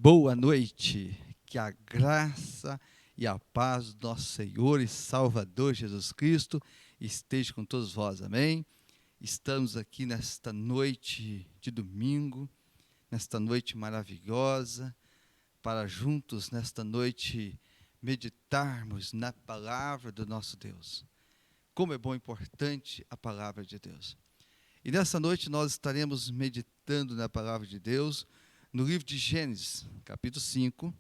Boa noite, que a graça e a paz do nosso Senhor e Salvador Jesus Cristo esteja com todos vós, amém? Estamos aqui nesta noite de domingo, nesta noite maravilhosa, para juntos, nesta noite, meditarmos na palavra do nosso Deus. Como é bom e importante a palavra de Deus. E nessa noite nós estaremos meditando na palavra de Deus, no livro de Gênesis, capítulo 5,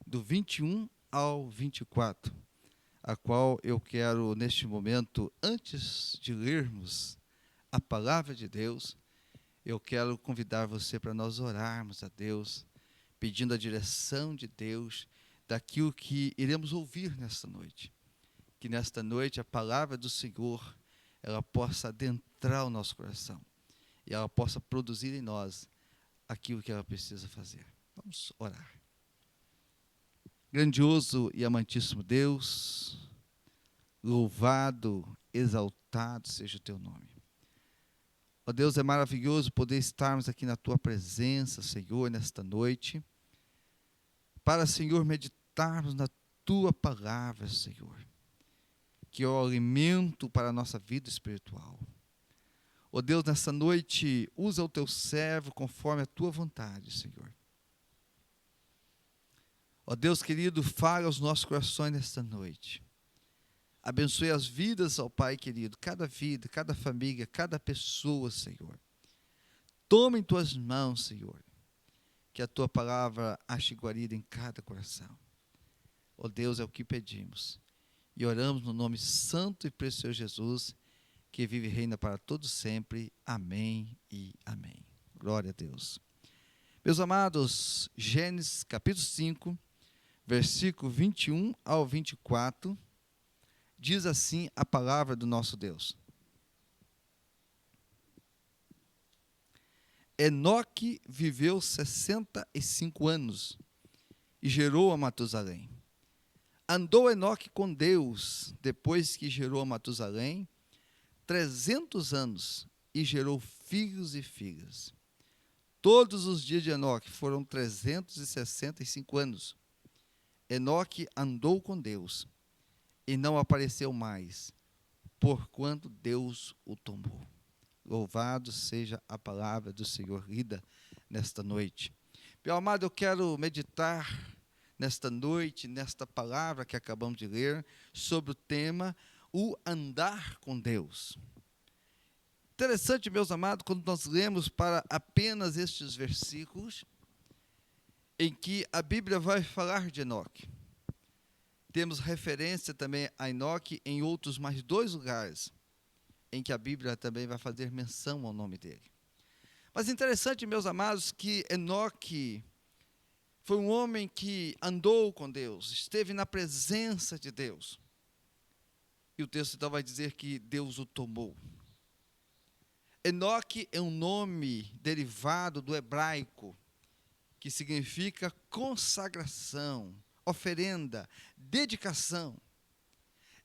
do 21 ao 24, a qual eu quero, neste momento, antes de lermos a palavra de Deus, eu quero convidar você para nós orarmos a Deus, pedindo a direção de Deus daquilo que iremos ouvir nesta noite. Que nesta noite a palavra do Senhor, ela possa adentrar o nosso coração e ela possa produzir em nós aquilo que ela precisa fazer. Vamos orar. Grandioso e amantíssimo Deus, louvado, exaltado seja o teu nome. Ó Deus, é maravilhoso poder estarmos aqui na tua presença, Senhor, nesta noite, para, Senhor, meditarmos na tua palavra, Senhor, que é o alimento para a nossa vida espiritual. Ó Deus, nessa noite, usa o teu servo conforme a tua vontade, Senhor. Ó Deus querido, fala aos nossos corações nesta noite. Abençoe as vidas, ó Pai querido, cada vida, cada família, cada pessoa, Senhor. Toma em tuas mãos, Senhor, que a tua palavra ache guarida em cada coração. Ó Deus, é o que pedimos. E oramos no nome santo e precioso de Jesus, que vive e reina para todos sempre. Amém e amém. Glória a Deus. Meus amados, Gênesis capítulo 5, versículo 21 ao 24, diz assim a palavra do nosso Deus. Enoque viveu 65 anos e gerou a Matusalém. Andou Enoque com Deus, depois que gerou a Matusalém, 300 anos, e gerou filhos e filhas. Todos os dias de Enoque foram 365 anos. Enoque andou com Deus, e não apareceu mais, porquanto Deus o tomou. Louvado seja a palavra do Senhor lida nesta noite. Meu amado, eu quero meditar nesta noite, nesta palavra que acabamos de ler, sobre o tema, o andar com Deus. Interessante, meus amados, quando nós lemos para apenas estes versículos, em que a Bíblia vai falar de Enoque. Temos referência também a Enoque em outros mais 2 lugares, em que a Bíblia também vai fazer menção ao nome dele. Mas interessante, meus amados, que Enoque foi um homem que andou com Deus, esteve na presença de Deus. E o texto então vai dizer que Deus o tomou. Enoque é um nome derivado do hebraico, que significa consagração, oferenda, dedicação.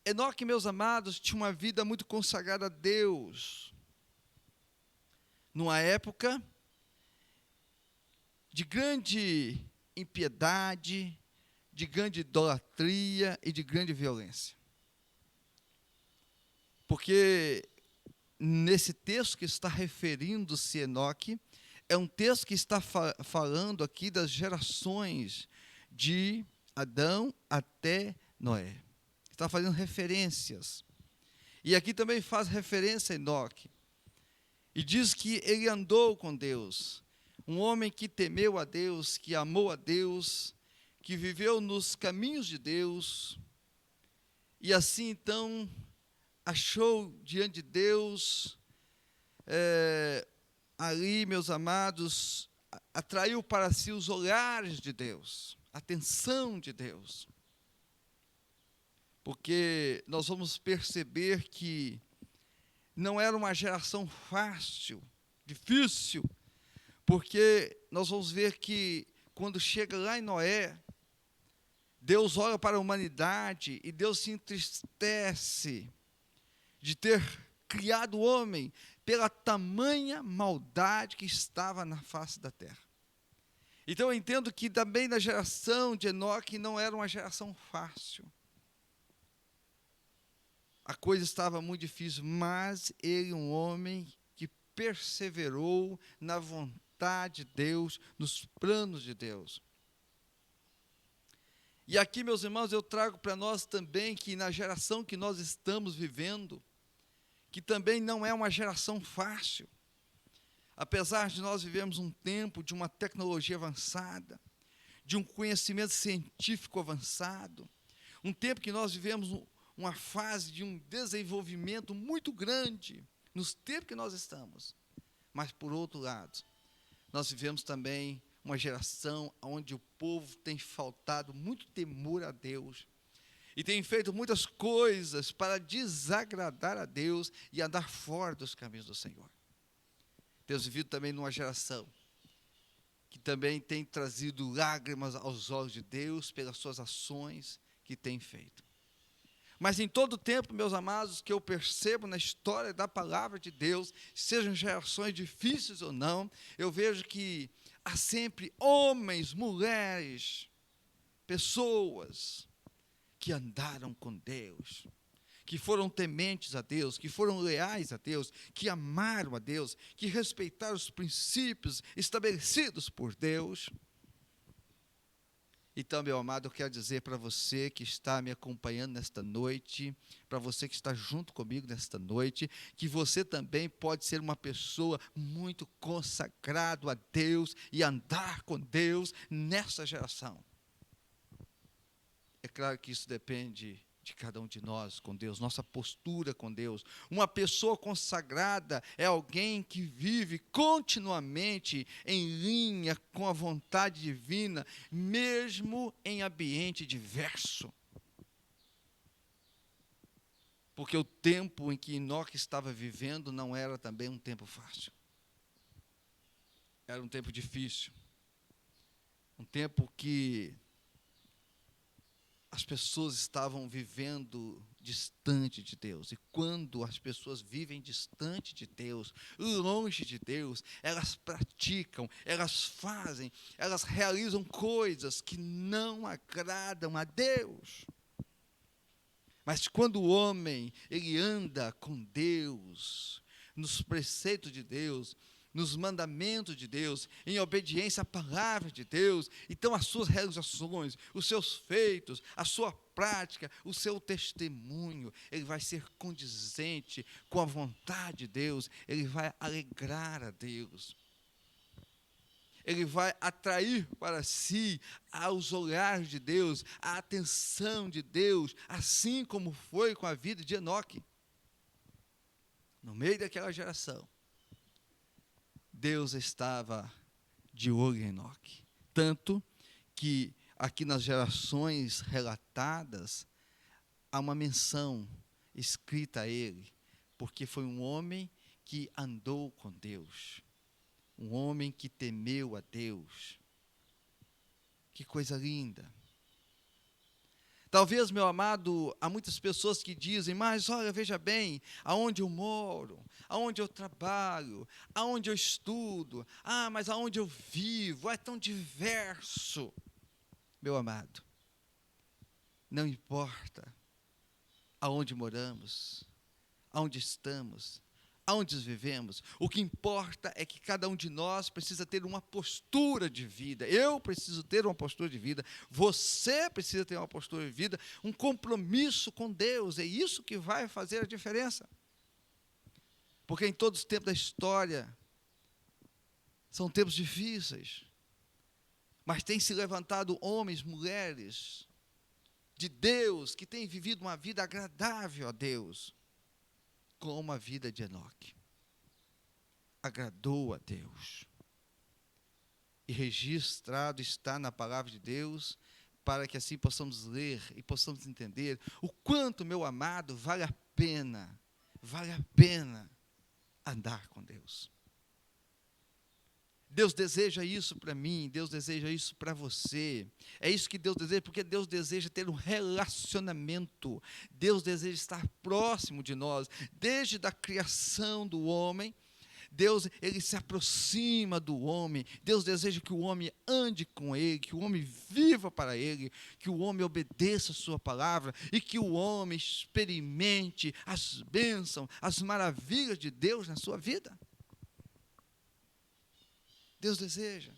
Enoque, meus amados, tinha uma vida muito consagrada a Deus, numa época de grande impiedade, de grande idolatria e de grande violência. Porque nesse texto que está referindo-se a Enoque, é um texto que está falando aqui das gerações de Adão até Noé. Está fazendo referências. E aqui também faz referência a Enoque. E diz que ele andou com Deus. Um homem que temeu a Deus, que amou a Deus, que viveu nos caminhos de Deus. E assim, então, achou diante de Deus, ali, meus amados, atraiu para si os olhares de Deus, a atenção de Deus. Porque nós vamos perceber que não era uma geração fácil, difícil, porque nós vamos ver que quando chega lá em Noé, Deus olha para a humanidade e Deus se entristece de ter criado o homem pela tamanha maldade que estava na face da terra. Então eu entendo que também na geração de Enoque não era uma geração fácil. A coisa estava muito difícil, mas ele, um homem que perseverou na vontade de Deus, nos planos de Deus. E aqui, meus irmãos, eu trago para nós também que na geração que nós estamos vivendo, que também não é uma geração fácil, apesar de nós vivermos um tempo de uma tecnologia avançada, de um conhecimento científico avançado, um tempo que nós vivemos uma fase de um desenvolvimento muito grande, nos tempos que nós estamos. Mas, por outro lado, nós vivemos também uma geração onde o povo tem faltado muito temor a Deus, e tem feito muitas coisas para desagradar a Deus e andar fora dos caminhos do Senhor. Temos vivido também numa geração que também tem trazido lágrimas aos olhos de Deus pelas suas ações que tem feito. Mas em todo tempo, meus amados, que eu percebo na história da palavra de Deus, sejam gerações difíceis ou não, eu vejo que há sempre homens, mulheres, pessoas que andaram com Deus, que foram tementes a Deus, que foram leais a Deus, que amaram a Deus, que respeitaram os princípios estabelecidos por Deus. Então, meu amado, eu quero dizer para você que está me acompanhando nesta noite, para você que está junto comigo nesta noite, que você também pode ser uma pessoa muito consagrada a Deus e andar com Deus nessa geração. É claro que isso depende de cada um de nós com Deus, nossa postura com Deus. Uma pessoa consagrada é alguém que vive continuamente em linha com a vontade divina, mesmo em ambiente diverso. Porque o tempo em que Enoque estava vivendo não era também um tempo fácil. Era um tempo difícil. Um tempo que as pessoas estavam vivendo distante de Deus. E quando as pessoas vivem distante de Deus, longe de Deus, elas praticam, elas fazem, elas realizam coisas que não agradam a Deus. Mas quando o homem, ele anda com Deus, nos preceitos de Deus, nos mandamentos de Deus, em obediência à palavra de Deus, então as suas realizações, os seus feitos, a sua prática, o seu testemunho, ele vai ser condizente com a vontade de Deus, ele vai alegrar a Deus, ele vai atrair para si aos olhares de Deus, a atenção de Deus, assim como foi com a vida de Enoque. No meio daquela geração, Deus estava de olho em Enoque, tanto que aqui nas gerações relatadas, há uma menção escrita a ele, porque foi um homem que andou com Deus, um homem que temeu a Deus. Que coisa linda! Talvez, meu amado, há muitas pessoas que dizem, mas olha, veja bem, aonde eu moro, aonde eu trabalho, aonde eu estudo, mas aonde eu vivo, é tão diverso. Meu amado, não importa aonde moramos, aonde estamos, aonde vivemos, o que importa é que cada um de nós precisa ter uma postura de vida. Eu preciso ter uma postura de vida, você precisa ter uma postura de vida, um compromisso com Deus, é isso que vai fazer a diferença. Porque em todos os tempos da história, são tempos difíceis, mas tem se levantado homens, mulheres de Deus, que têm vivido uma vida agradável a Deus, como a vida de Enoque. Agradou a Deus. E registrado está na palavra de Deus, para que assim possamos ler e possamos entender o quanto, meu amado, vale a pena andar com Deus. Deus deseja isso para mim, Deus deseja isso para você. É isso que Deus deseja, porque Deus deseja ter um relacionamento. Deus deseja estar próximo de nós, desde a criação do homem, Deus, ele se aproxima do homem. Deus deseja que o homem ande com ele, que o homem viva para ele, que o homem obedeça a sua palavra e que o homem experimente as bênçãos, as maravilhas de Deus na sua vida. Deus deseja.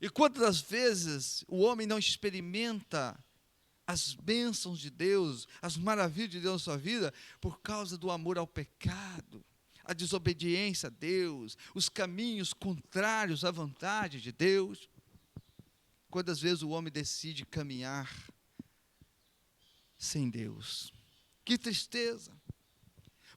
E quantas vezes o homem não experimenta as bênçãos de Deus, as maravilhas de Deus na sua vida, por causa do amor ao pecado, a desobediência a Deus, os caminhos contrários à vontade de Deus. Quantas vezes o homem decide caminhar sem Deus? Que tristeza!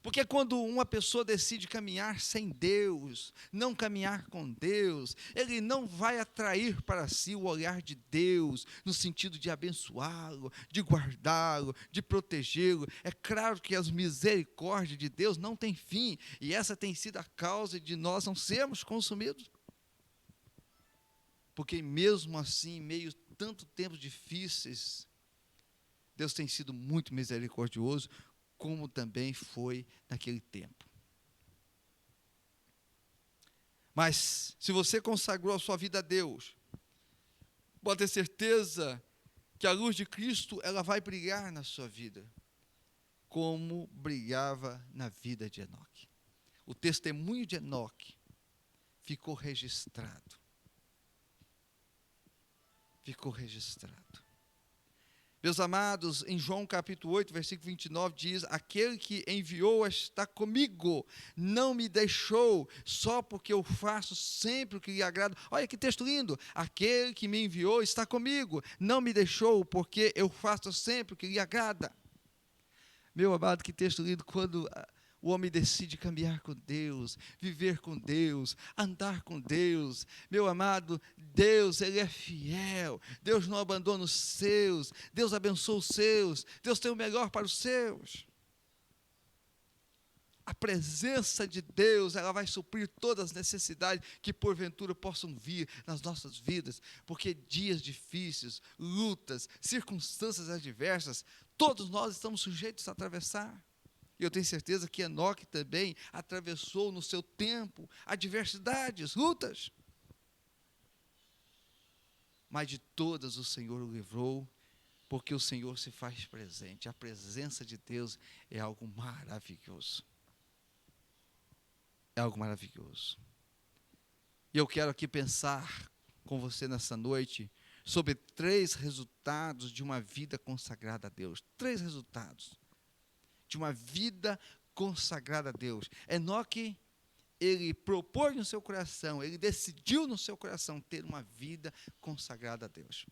Porque quando uma pessoa decide caminhar sem Deus, não caminhar com Deus, ele não vai atrair para si o olhar de Deus, no sentido de abençoá-lo, de guardá-lo, de protegê-lo. É claro que as misericórdias de Deus não têm fim, e essa tem sido a causa de nós não sermos consumidos. Porque mesmo assim, em meio a tanto tempos difíceis, Deus tem sido muito misericordioso, como também foi naquele tempo. Mas, se você consagrou a sua vida a Deus, pode ter certeza que a luz de Cristo, ela vai brilhar na sua vida, como brilhava na vida de Enoque. O testemunho de Enoque ficou registrado. Ficou registrado. Meus amados, em João capítulo 8, versículo 29, diz: aquele que enviou está comigo, não me deixou, só porque eu faço sempre o que lhe agrada. Olha que texto lindo! Aquele que me enviou está comigo, não me deixou, porque eu faço sempre o que lhe agrada. Meu amado, que texto lindo, quando o homem decide caminhar com Deus, viver com Deus, andar com Deus. Meu amado, Deus, Ele é fiel. Deus não abandona os seus. Deus abençoa os seus. Deus tem o melhor para os seus. A presença de Deus, ela vai suprir todas as necessidades que porventura possam vir nas nossas vidas, porque dias difíceis, lutas, circunstâncias adversas, todos nós estamos sujeitos a atravessar. E eu tenho certeza que Enoque também atravessou no seu tempo adversidades, lutas. Mas de todas o Senhor o livrou, porque o Senhor se faz presente. A presença de Deus é algo maravilhoso. É algo maravilhoso. E eu quero aqui pensar com você nessa noite sobre 3 resultados de uma vida consagrada a Deus. 3 resultados de uma vida consagrada a Deus. Enoque, ele propôs no seu coração, ele decidiu no seu coração ter uma vida consagrada a Deus.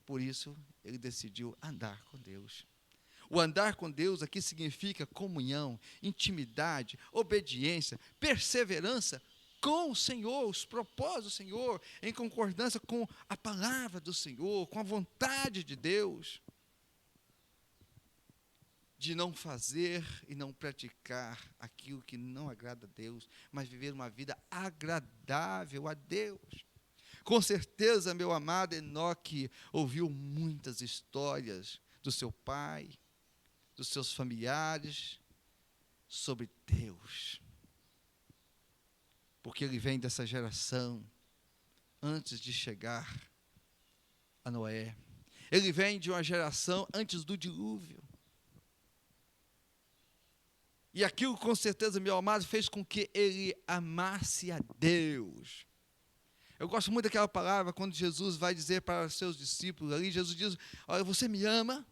Por isso, ele decidiu andar com Deus. O andar com Deus aqui significa comunhão, intimidade, obediência, perseverança com o Senhor, os propósitos do Senhor, em concordância com a palavra do Senhor, com a vontade de Deus. De não fazer e não praticar aquilo que não agrada a Deus, mas viver uma vida agradável a Deus. Com certeza, meu amado Enoque ouviu muitas histórias do seu pai, dos seus familiares, sobre Deus. Porque ele vem dessa geração, antes de chegar a Noé. Ele vem de uma geração antes do dilúvio. E aquilo, com certeza, meu amado, fez com que ele amasse a Deus. Eu gosto muito daquela palavra, quando Jesus vai dizer para os seus discípulos ali, Jesus diz: olha, você me ama?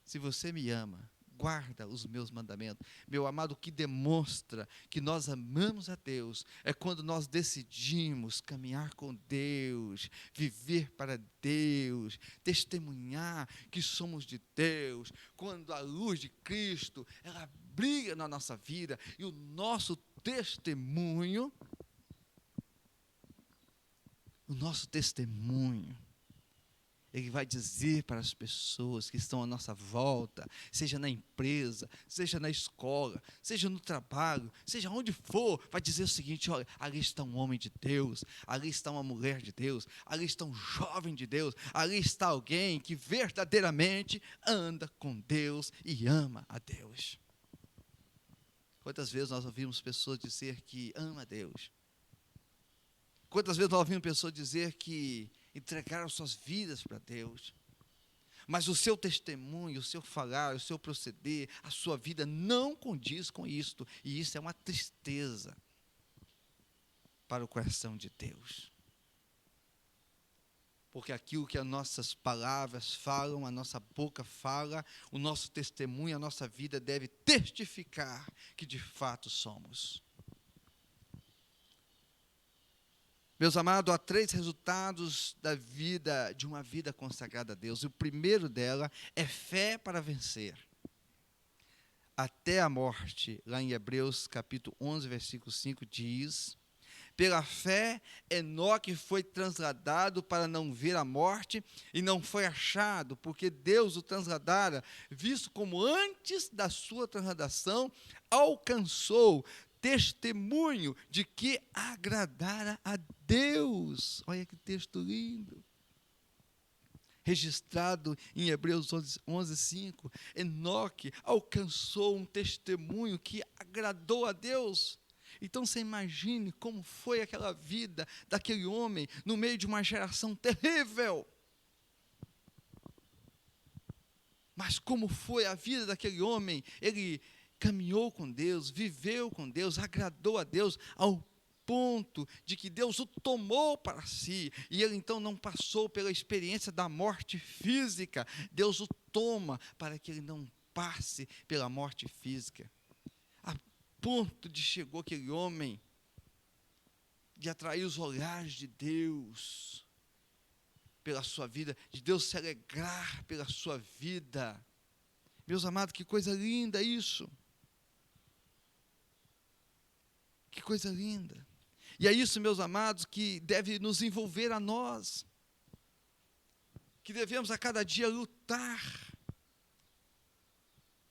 Se você me ama, guarda os meus mandamentos. Meu amado, o que demonstra que nós amamos a Deus é quando nós decidimos caminhar com Deus, viver para Deus, testemunhar que somos de Deus, quando a luz de Cristo, ela brilha na nossa vida e o nosso testemunho, ele vai dizer para as pessoas que estão à nossa volta, seja na empresa, seja na escola, seja no trabalho, seja onde for, vai dizer o seguinte: olha, ali está um homem de Deus, ali está uma mulher de Deus, ali está um jovem de Deus, ali está alguém que verdadeiramente anda com Deus e ama a Deus. Quantas vezes nós ouvimos pessoas dizer que ama a Deus? Quantas vezes nós ouvimos pessoas dizer que entregaram suas vidas para Deus? Mas o seu testemunho, o seu falar, o seu proceder, a sua vida não condiz com isto. E isso é uma tristeza para o coração de Deus. Porque aquilo que as nossas palavras falam, a nossa boca fala, o nosso testemunho, a nossa vida deve testificar que de fato somos. Meus amados, há 3 resultados da vida, de uma vida consagrada a Deus. O primeiro dela é fé para vencer. Até a morte, lá em Hebreus capítulo 11, versículo 5, diz: pela fé, Enoque foi transladado para não ver a morte, e não foi achado, porque Deus o transladara, visto como antes da sua transladação, alcançou testemunho de que agradara a Deus. Olha que texto lindo. Registrado em Hebreus 11, 5, Enoque alcançou um testemunho que agradou a Deus. Então você imagine como foi aquela vida daquele homem no meio de uma geração terrível. Mas como foi a vida daquele homem? Ele caminhou com Deus, viveu com Deus, agradou a Deus ao ponto de que Deus o tomou para si, e ele então não passou pela experiência da morte física. Deus o toma para que ele não passe pela morte física. A ponto de chegou aquele homem de atrair os olhares de Deus pela sua vida, de Deus se alegrar pela sua vida. Meus amados, que coisa linda isso. Que coisa linda. E é isso, meus amados, que deve nos envolver a nós, que devemos a cada dia lutar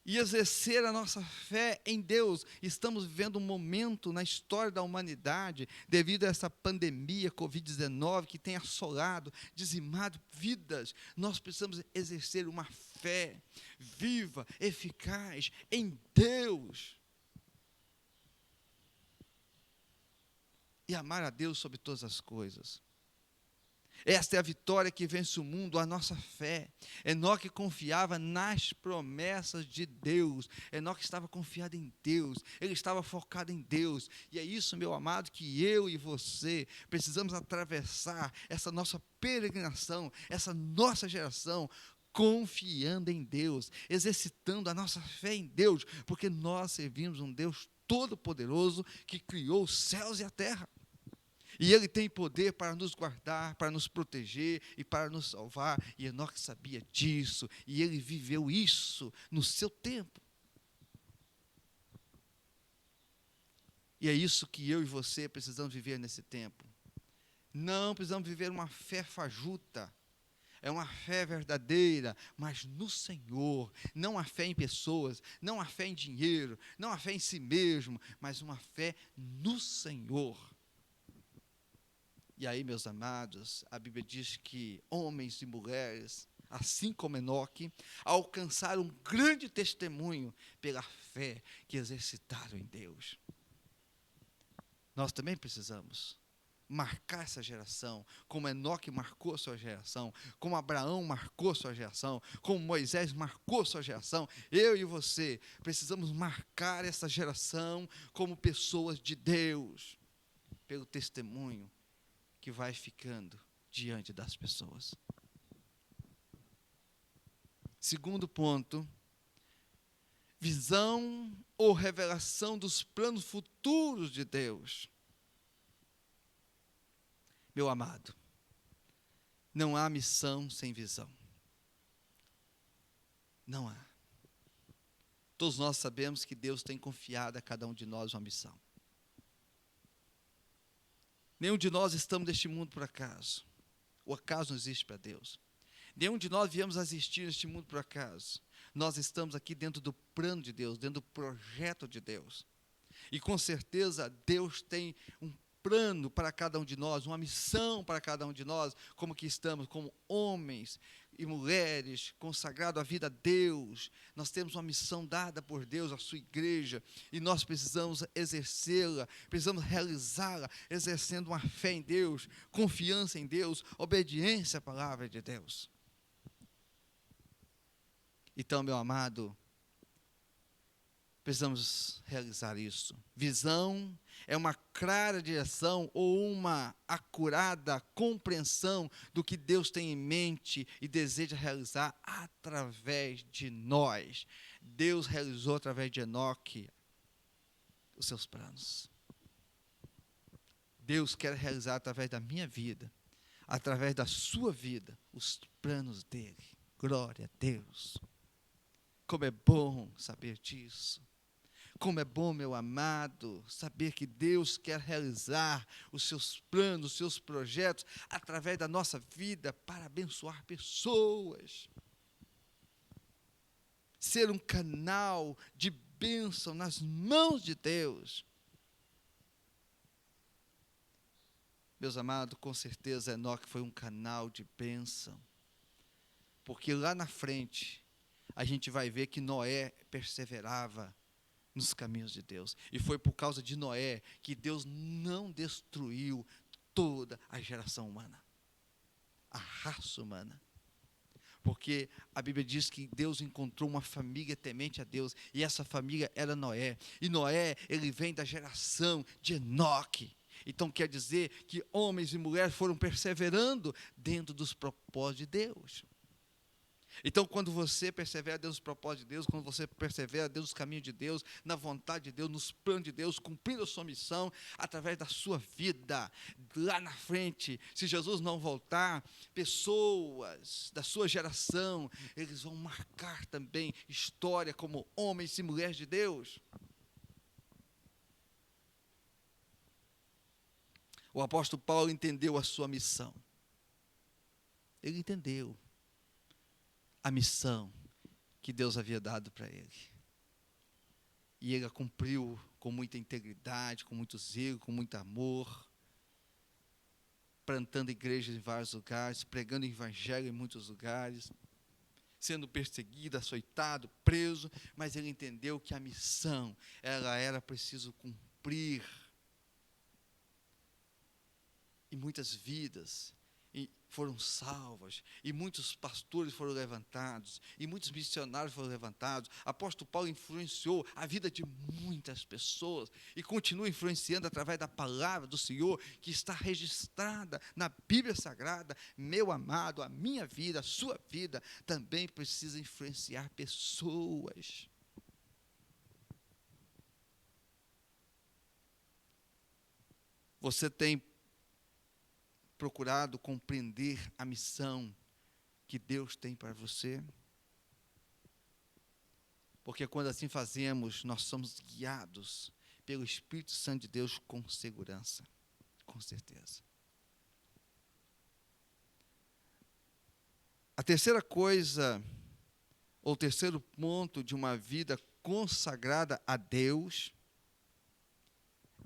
e exercer a nossa fé em Deus. Estamos vivendo um momento na história da humanidade, devido a essa pandemia Covid-19, que tem assolado, dizimado vidas. Nós precisamos exercer uma fé viva, eficaz em Deus. E amar a Deus sobre todas as coisas. Esta é a vitória que vence o mundo, a nossa fé. Enoque confiava nas promessas de Deus. Enoque estava confiado em Deus. Ele estava focado em Deus. E é isso, meu amado, que eu e você precisamos atravessar essa nossa peregrinação, essa nossa geração, confiando em Deus, exercitando a nossa fé em Deus, porque nós servimos um Deus todo-poderoso que criou os céus e a terra. E Ele tem poder para nos guardar, para nos proteger e para nos salvar. E Enoque sabia disso, e ele viveu isso no seu tempo. E é isso que eu e você precisamos viver nesse tempo. Não precisamos viver uma fé fajuta. É uma fé verdadeira, mas no Senhor. Não a fé em pessoas, não a fé em dinheiro, não a fé em si mesmo, mas uma fé no Senhor. E aí, meus amados, a Bíblia diz que homens e mulheres, assim como Enoque, alcançaram um grande testemunho pela fé que exercitaram em Deus. Nós também precisamos marcar essa geração, como Enoque marcou sua geração, como Abraão marcou sua geração, como Moisés marcou sua geração. Eu e você precisamos marcar essa geração como pessoas de Deus, pelo testemunho que vai ficando diante das pessoas. Segundo ponto, visão ou revelação dos planos futuros de Deus. Meu amado, não há missão sem visão. Não há. Todos nós sabemos que Deus tem confiado a cada um de nós uma missão. Nenhum de nós estamos neste mundo por acaso. O acaso não existe para Deus. Nenhum de nós viemos a existir neste mundo por acaso. Nós estamos aqui dentro do plano de Deus, dentro do projeto de Deus. E com certeza Deus tem um plano para cada um de nós, uma missão para cada um de nós, como que estamos, como homens, e mulheres consagrados à vida a Deus. Nós temos uma missão dada por Deus à sua igreja e nós precisamos exercê-la, precisamos realizá-la, exercendo uma fé em Deus, confiança em Deus, obediência à palavra de Deus. Então, meu amado, precisamos realizar isso. Visão é uma clara direção ou uma acurada compreensão do que Deus tem em mente e deseja realizar através de nós. Deus realizou através de Enoque os seus planos. Deus quer realizar através da minha vida, através da sua vida, os planos dele. Glória a Deus. Como é bom saber disso. Como é bom, meu amado, saber que Deus quer realizar os seus planos, os seus projetos, através da nossa vida, para abençoar pessoas. Ser um canal de bênção nas mãos de Deus. Meus amados, com certeza Enoque foi um canal de bênção. Porque lá na frente, a gente vai ver que Noé perseverava nos caminhos de Deus. E foi por causa de Noé que Deus não destruiu toda a geração humana, a raça humana. Porque a Bíblia diz que Deus encontrou uma família temente a Deus, e essa família era Noé. E Noé, ele vem da geração de Enoque. Então quer dizer que homens e mulheres foram perseverando dentro dos propósitos de Deus. Então, quando você persevera Deus nos propósitos de Deus, quando você persevera Deus nos caminhos de Deus, na vontade de Deus, nos planos de Deus, cumprindo a sua missão, através da sua vida, lá na frente, se Jesus não voltar, pessoas da sua geração, eles vão marcar também história como homens e mulheres de Deus. O apóstolo Paulo entendeu a sua missão. Ele entendeu a missão que Deus havia dado para ele. E ele a cumpriu com muita integridade, com muito zelo, com muito amor, plantando igrejas em vários lugares, pregando o evangelho em muitos lugares, sendo perseguido, açoitado, preso, mas ele entendeu que a missão, ela era preciso cumprir. E muitas vidas foram salvas, e muitos pastores foram levantados, e muitos missionários foram levantados. Apóstolo Paulo influenciou a vida de muitas pessoas, e continua influenciando através da palavra do Senhor, que está registrada na Bíblia Sagrada. Meu amado, a minha vida, a sua vida, também precisa influenciar pessoas. Você tem procurado compreender a missão que Deus tem para você? Porque quando assim fazemos, nós somos guiados pelo Espírito Santo de Deus com segurança, com certeza. A terceira coisa, ou terceiro ponto de uma vida consagrada a Deus,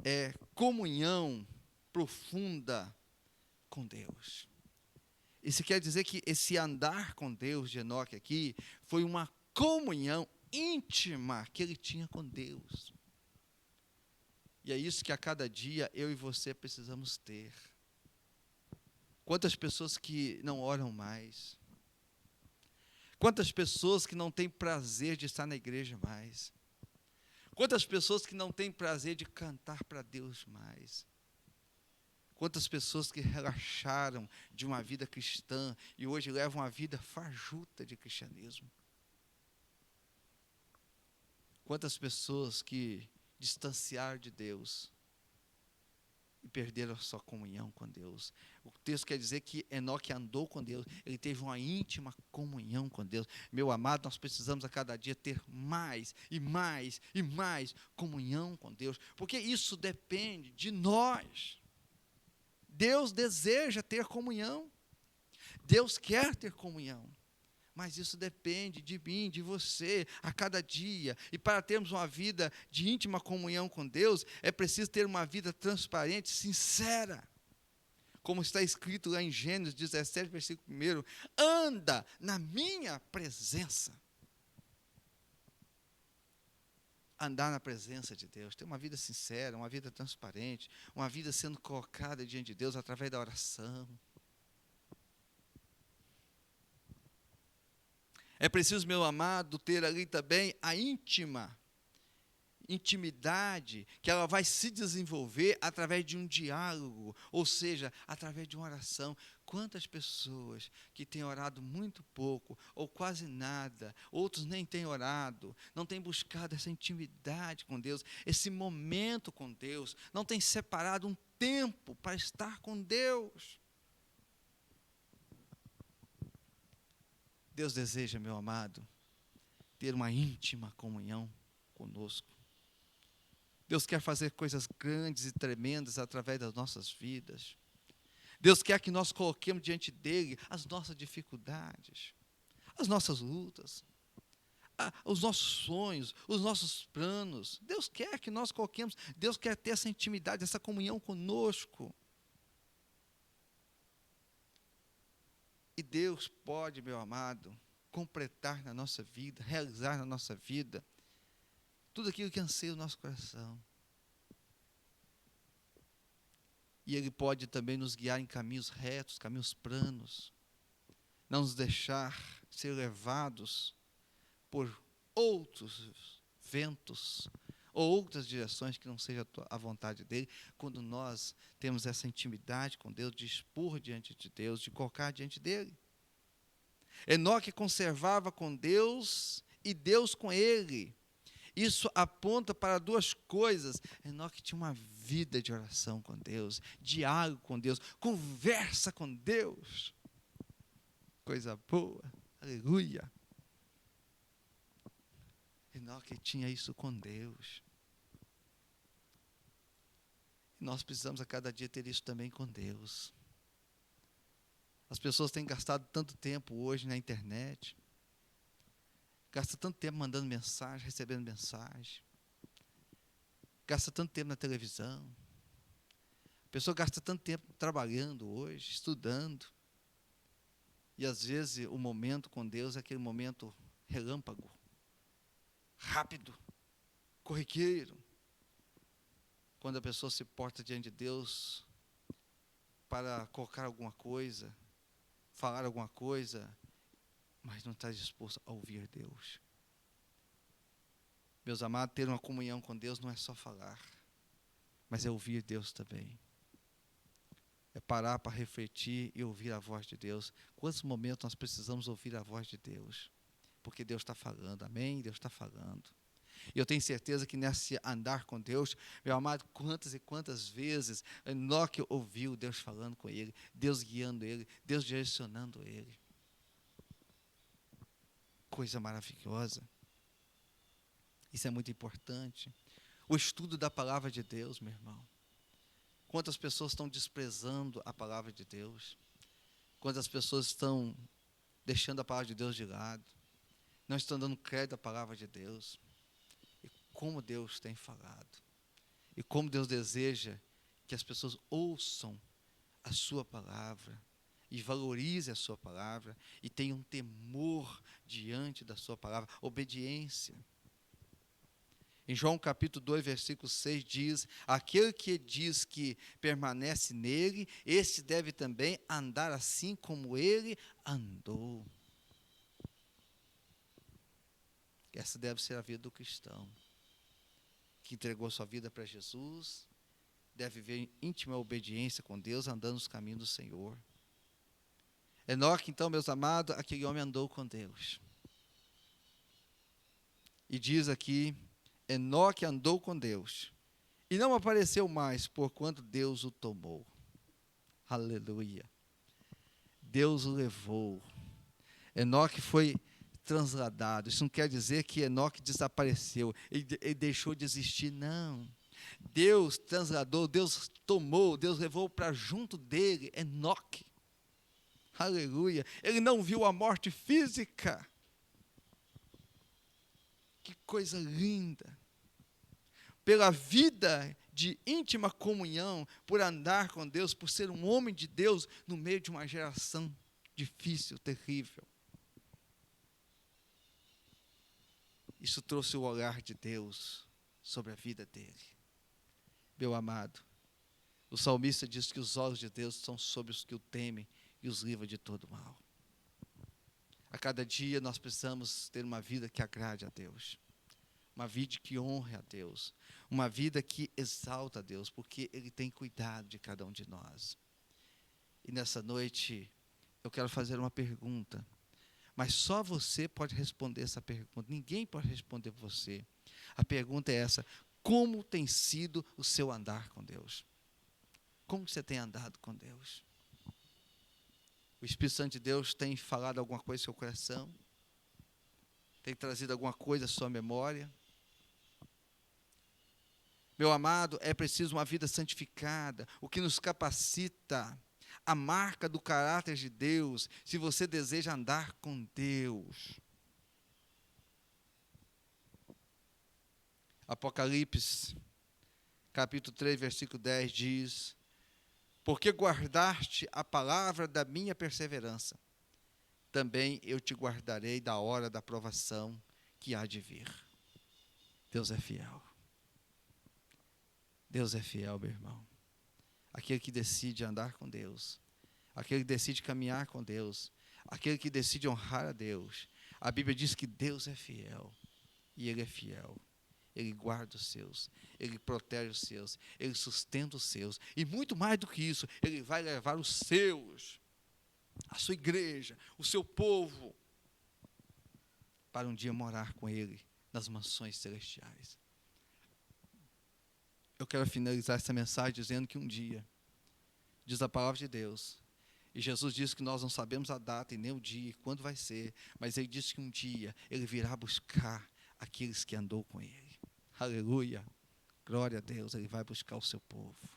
é comunhão profunda com Deus. Isso quer dizer que esse andar com Deus de Enoque aqui foi uma comunhão íntima que ele tinha com Deus. E é isso que a cada dia eu e você precisamos ter. Quantas pessoas que não oram mais? Quantas pessoas que não têm prazer de estar na igreja mais? Quantas pessoas que não têm prazer de cantar para Deus mais? Quantas pessoas que relaxaram de uma vida cristã e hoje levam uma vida fajuta de cristianismo? Quantas pessoas que distanciaram de Deus e perderam a sua comunhão com Deus? O texto quer dizer que Enoque andou com Deus, ele teve uma íntima comunhão com Deus. Meu amado, nós precisamos a cada dia ter mais e mais e mais comunhão com Deus, porque isso depende de nós. Deus deseja ter comunhão, Deus quer ter comunhão, mas isso depende de mim, de você, a cada dia. E para termos uma vida de íntima comunhão com Deus, é preciso ter uma vida transparente, sincera. como está escrito lá em Gênesis 17, versículo 1, anda na minha presença. Andar na presença de Deus, ter uma vida sincera, uma vida transparente, uma vida sendo colocada diante de Deus através da oração. É preciso, meu amado, ter ali também a intimidade, que ela vai se desenvolver através de um diálogo, ou seja, através de uma oração. Quantas pessoas que têm orado muito pouco, ou quase nada, outros nem têm orado, não têm buscado essa intimidade com Deus, esse momento com Deus, não têm separado um tempo para estar com Deus. Deus deseja, meu amado, ter uma íntima comunhão conosco. Deus quer fazer coisas grandes e tremendas através das nossas vidas. Deus quer que nós coloquemos diante dele as nossas dificuldades, as nossas lutas, os nossos sonhos, os nossos planos. Deus quer que nós coloquemos, Deus quer ter essa intimidade, essa comunhão conosco. E Deus pode, meu amado, completar na nossa vida, realizar na nossa vida tudo aquilo que anseia o nosso coração. E Ele pode também nos guiar em caminhos retos, caminhos planos. Não nos deixar ser levados por outros ventos ou outras direções que não seja a vontade dEle, quando nós temos essa intimidade com Deus, de expor diante de Deus, de colocar diante dEle. Enoque conservava com Deus e Deus com ele. Isso aponta para duas coisas. Enoque tinha uma vida de oração com Deus, diálogo com Deus, conversa com Deus. Coisa boa, aleluia. Enoque tinha isso com Deus. E nós precisamos a cada dia ter isso também com Deus. As pessoas têm gastado tanto tempo hoje na internet, gasta tanto tempo mandando mensagem, recebendo mensagem, gasta tanto tempo na televisão, a pessoa gasta tanto tempo trabalhando hoje, estudando, e às vezes o momento com Deus é aquele momento relâmpago, rápido, corriqueiro, quando a pessoa se porta diante de Deus para colocar alguma coisa, falar alguma coisa, mas não está disposto a ouvir Deus. Meus amados, ter uma comunhão com Deus não é só falar, mas é ouvir Deus também. É parar para refletir e ouvir a voz de Deus. Quantos momentos nós precisamos ouvir a voz de Deus? Porque Deus está falando, amém? Deus está falando. E eu tenho certeza que nesse andar com Deus, meu amado, quantas e quantas vezes Enoque ouviu Deus falando com ele, Deus guiando ele, Deus direcionando ele. Coisa maravilhosa. Isso é muito importante. O estudo da palavra de Deus, meu irmão. Quantas pessoas estão desprezando a palavra de Deus? Quantas pessoas estão deixando a palavra de Deus de lado? Não estão dando crédito à palavra de Deus? E como Deus tem falado. E como Deus deseja que as pessoas ouçam a sua palavra e valorize a sua palavra e tenha um temor diante da sua palavra, obediência. Em João capítulo 2, versículo 6 diz, aquele que diz que permanece nele, este deve também andar assim como ele andou. Essa deve ser a vida do cristão, que entregou sua vida para Jesus, deve viver em íntima obediência com Deus, andando nos caminhos do Senhor. Enoque, então, meus amados, aquele homem andou com Deus. E diz aqui, Enoque andou com Deus, e não apareceu mais, porquanto Deus o tomou. Aleluia. Deus o levou. Enoque foi transladado. Isso não quer dizer que Enoque desapareceu, ele deixou de existir, não. Deus transladou, Deus tomou, Deus levou para junto dele Enoque. Aleluia. Ele não viu a morte física. Que coisa linda. Pela vida de íntima comunhão, por andar com Deus, por ser um homem de Deus no meio de uma geração difícil, terrível. Isso trouxe o olhar de Deus sobre a vida dele. Meu amado, o salmista diz que os olhos de Deus são sobre os que o temem e os livra de todo mal. A cada dia nós precisamos ter uma vida que agrade a Deus, uma vida que honre a Deus, uma vida que exalta a Deus, porque Ele tem cuidado de cada um de nós. E nessa noite eu quero fazer uma pergunta, mas só você pode responder essa pergunta, ninguém pode responder por você. A pergunta é essa: como tem sido o seu andar com Deus? Como você tem andado com Deus? O Espírito Santo de Deus tem falado alguma coisa no seu coração? Tem trazido alguma coisa à sua memória? Meu amado, é preciso uma vida santificada, o que nos capacita, a marca do caráter de Deus, se você deseja andar com Deus. Apocalipse, capítulo 3, versículo 10 diz: porque guardaste a palavra da minha perseverança, também eu te guardarei da hora da provação que há de vir. Deus é fiel. Deus é fiel, meu irmão. Aquele que decide andar com Deus, aquele que decide caminhar com Deus, aquele que decide honrar a Deus. A Bíblia diz que Deus é fiel, e Ele é fiel. Ele guarda os seus, Ele protege os seus, Ele sustenta os seus. E muito mais do que isso, Ele vai levar os seus, a sua igreja, o seu povo, para um dia morar com Ele nas mansões celestiais. Eu quero finalizar essa mensagem dizendo que um dia, diz a palavra de Deus, e Jesus disse que nós não sabemos a data e nem o dia e quando vai ser, mas Ele disse que um dia Ele virá buscar aqueles que andou com Ele. Aleluia, glória a Deus. Ele vai buscar o seu povo.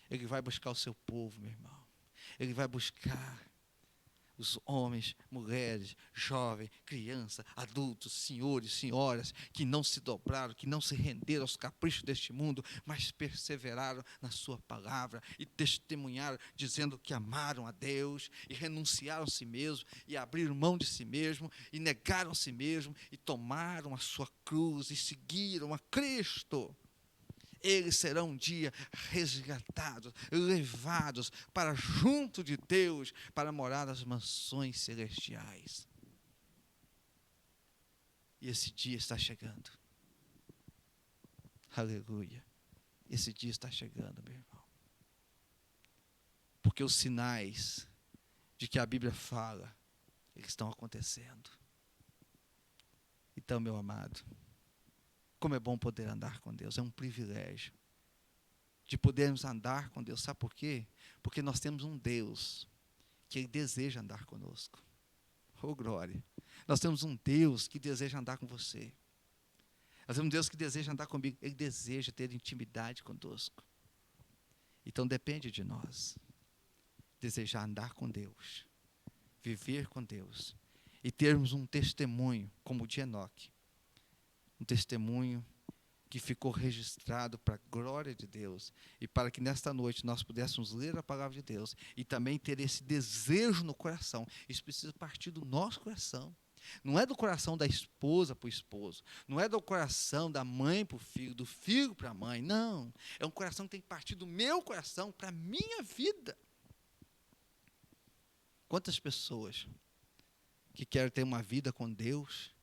Ele vai buscar o seu povo, meu irmão. Ele vai buscar os homens, mulheres, jovens, crianças, adultos, senhores, senhoras, que não se dobraram, que não se renderam aos caprichos deste mundo, mas perseveraram na sua palavra e testemunharam, dizendo que amaram a Deus e renunciaram a si mesmos e abriram mão de si mesmos e negaram a si mesmos e tomaram a sua cruz e seguiram a Cristo. Eles serão um dia resgatados, levados para junto de Deus, para morar nas mansões celestiais. E esse dia está chegando. Aleluia. Esse dia está chegando, meu irmão. Porque os sinais de que a Bíblia fala, eles estão acontecendo. Então, meu amado, como é bom poder andar com Deus, é um privilégio de podermos andar com Deus. Sabe por quê? Porque nós temos um Deus que Ele deseja andar conosco. Oh, glória! Nós temos um Deus que deseja andar com você. Nós temos um Deus que deseja andar comigo. Ele deseja ter intimidade conosco. Então depende de nós desejar andar com Deus, viver com Deus e termos um testemunho como o de Enoque. Um testemunho que ficou registrado para a glória de Deus e para que nesta noite nós pudéssemos ler a palavra de Deus e também ter esse desejo no coração. Isso precisa partir do nosso coração. Não é do coração da esposa para o esposo, não é do coração da mãe para o filho, do filho para a mãe, não. É um coração que tem que partir do meu coração para a minha vida. Quantas pessoas que querem ter uma vida com Deus,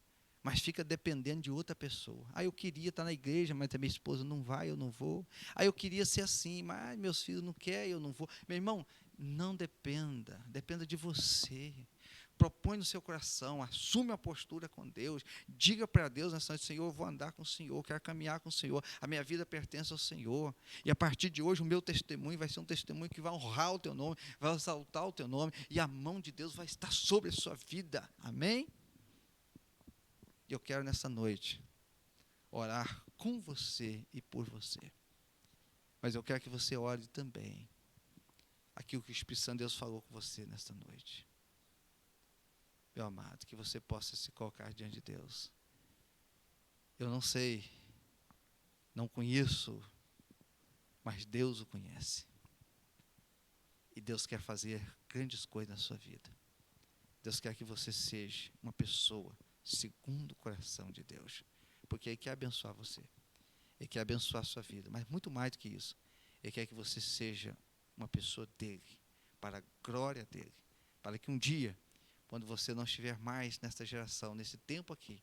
mas fica dependendo de outra pessoa. Eu queria estar na igreja, mas a minha esposa não vai, eu não vou. Eu queria ser assim, mas meus filhos não querem, eu não vou. Meu irmão, não dependa, dependa de você. Propõe no seu coração, assume a postura com Deus, diga para Deus nessa noite: Senhor, eu vou andar com o Senhor, quero caminhar com o Senhor, a minha vida pertence ao Senhor, e a partir de hoje o meu testemunho vai ser um testemunho que vai honrar o teu nome, vai exaltar o teu nome, e a mão de Deus vai estar sobre a sua vida, amém? E eu quero nessa noite orar com você e por você, mas eu quero que você ore também aquilo que o Espírito Santo de Deus falou com você nesta noite. Meu amado, que você possa se colocar diante de Deus. Eu não sei Não conheço, mas Deus o conhece. E Deus quer fazer grandes coisas na sua vida. Deus quer que você seja uma pessoa segundo o coração de Deus. Porque Ele quer abençoar você. Ele quer abençoar a sua vida. Mas muito mais do que isso. Ele quer que você seja uma pessoa dEle. Para a glória dEle. Para que um dia, quando você não estiver mais nesta geração, nesse tempo aqui,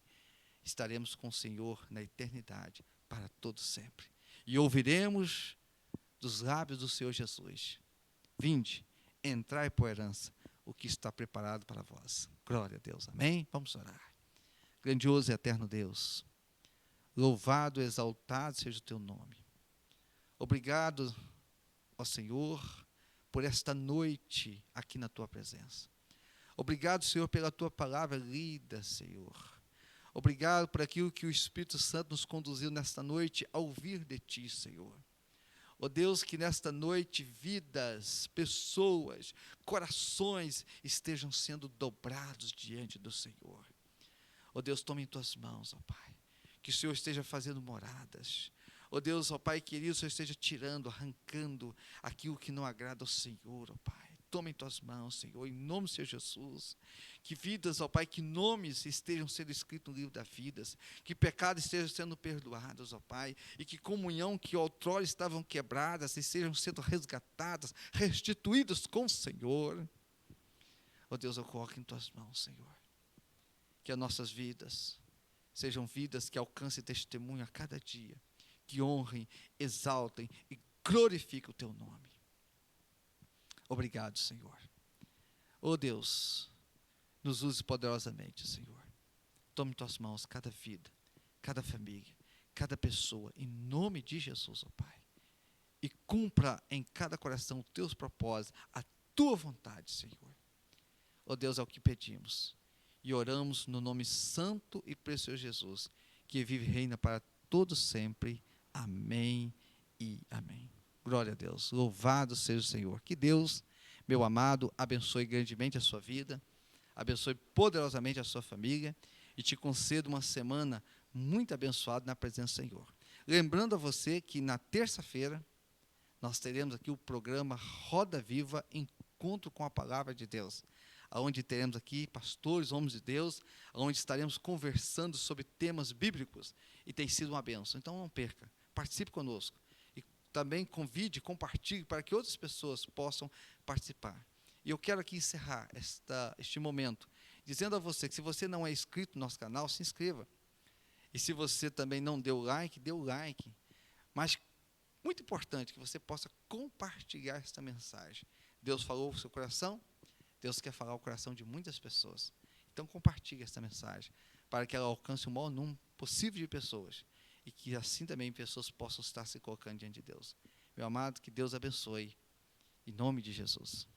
estaremos com o Senhor na eternidade, para todo sempre. E ouviremos dos lábios do Senhor Jesus: vinde, entrai por herança o que está preparado para vós. Glória a Deus, amém? Vamos orar. Grandioso e eterno Deus, louvado, exaltado seja o teu nome. Obrigado, ó Senhor, por esta noite aqui na tua presença. Obrigado, Senhor, pela tua palavra lida, Senhor. Obrigado por aquilo que o Espírito Santo nos conduziu nesta noite a ouvir de ti, Senhor. Ó Deus, que nesta noite vidas, pessoas, corações estejam sendo dobrados diante do Senhor. Ó Deus, tome em tuas mãos, ó Pai, que o Senhor esteja fazendo moradas. Ó Deus, ó Pai querido, o Senhor esteja tirando, arrancando aquilo que não agrada ao Senhor, ó Pai. Toma em tuas mãos, Senhor, em nome do Senhor Jesus. Que vidas, ó Pai, que nomes estejam sendo escritos no livro das vidas. Que pecados estejam sendo perdoados, ó Pai. E que comunhão que outrora estavam quebradas estejam sendo resgatadas, restituídas com o Senhor. Ó Deus, eu coloco em tuas mãos, Senhor. Que as nossas vidas sejam vidas que alcancem testemunho a cada dia. Que honrem, exaltem e glorifiquem o teu nome. Obrigado, Senhor. Oh Deus, nos use poderosamente, Senhor. Tome em tuas mãos cada vida, cada família, cada pessoa, em nome de Jesus, ó Pai. E cumpra em cada coração os teus propósitos, a tua vontade, Senhor. Oh Deus, é o que pedimos. E oramos no nome santo e precioso de Jesus, que vive e reina para todos sempre. Amém e amém. Glória a Deus, louvado seja o Senhor. Que Deus, meu amado, abençoe grandemente a sua vida, abençoe poderosamente a sua família e te conceda uma semana muito abençoada na presença do Senhor. Lembrando a você que na terça-feira nós teremos aqui o programa Roda Viva, Encontro com a Palavra de Deus, onde teremos aqui pastores, homens de Deus, onde estaremos conversando sobre temas bíblicos e tem sido uma bênção. Então não perca, participe conosco. Também convide, compartilhe para que outras pessoas possam participar. E eu quero aqui encerrar este momento, dizendo a você que se você não é inscrito no nosso canal, se inscreva. E se você também não deu like, dê o like. Mas, muito importante, que você possa compartilhar esta mensagem. Deus falou o seu coração, Deus quer falar o coração de muitas pessoas. Então, compartilhe esta mensagem, para que ela alcance o maior número possível de pessoas. E que assim também pessoas possam estar se colocando diante de Deus. Meu amado, que Deus abençoe. Em nome de Jesus.